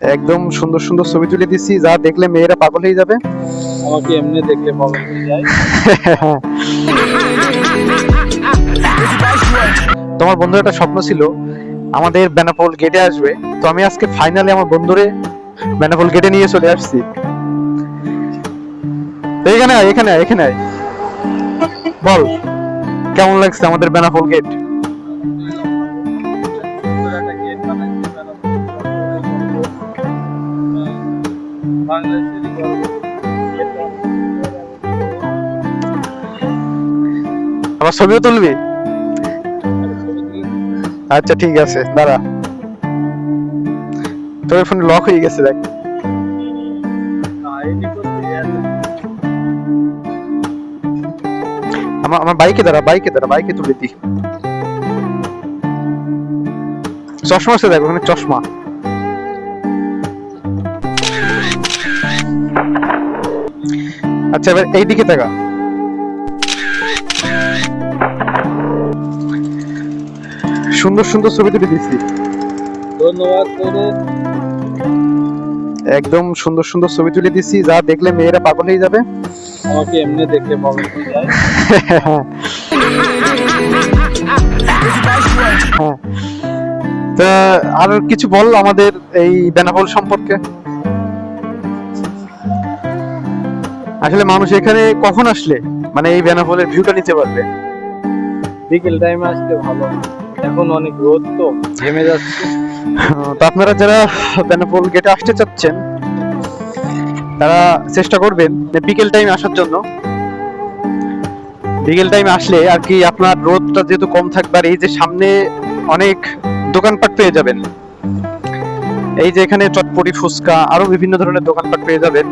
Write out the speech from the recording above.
একদম সুন্দর সুন্দর ছবি তুলে দিছি, যা দেখলে মেয়েরা পাগল হয়ে যাবে। আমাকে এমনি দেখলে পাগল হয়ে যায়। তোমার বন্ধুর একটা স্বপ্ন ছিল আমাদের বেনাপোল গেটে আসবে, তো আমি আজকে ফাইনালি আমার বন্ধুরে বেনাপোল গেটে নিয়ে চলে আসছি। এখানে আয়, এখানে আয়, এখানে আয়। বল কেমন লাগছে আমাদের বেনাপোল গেট? আমার ছবিও তুলবি? আচ্ছা ঠিক আছে, দাঁড়া। তোর ফোন লক হয়ে গেছে, দেখ। আমার আমার বাইকে দাঁড়া, বাইকে দাঁড়া, বাইকে তুলে দি। চশমা আছে, দেখ ওখানে চশমা। আচ্ছা এবার এইদিকে তাকা। সুন্দর সুন্দর ছবি তুলে দিচ্ছি। ধন্যবাদ তোরে। একদম সুন্দর সুন্দর ছবি তুলে দিচ্ছি, যা দেখলে মেয়েরা পাগল হয়ে যাবে। আমাকে এমনি দেখলে পাগল হয়ে যায়। হ্যাঁ। তা আর কিছু বল আমাদের এই বেনাপোল সম্পর্কে। আসলে মানুষ এখানে কখন আসলে মানে এই বেনাপোলের ভিউটা নিতে পারবে? বিকেল টাইমে আসলে ভালো, এখন অনেক রোদ তো ঘেমে যাচ্ছে। তো আপনারা যারা বেনাপোল গেটে আসতে চাচ্ছেন তারা চেষ্টা করবেন বিকেল টাইমে আসার জন্য। বিকেল টাইমে আসলে আর কি আপনার রোদটা যেহেতু কম থাকবে, আর এই যে সামনে অনেক দোকানপাট পেয়ে যাবেন। এই যে এখানে চটপটি, ফুচকা, আরো বিভিন্ন ধরনের দোকানপাট পেয়ে যাবেন।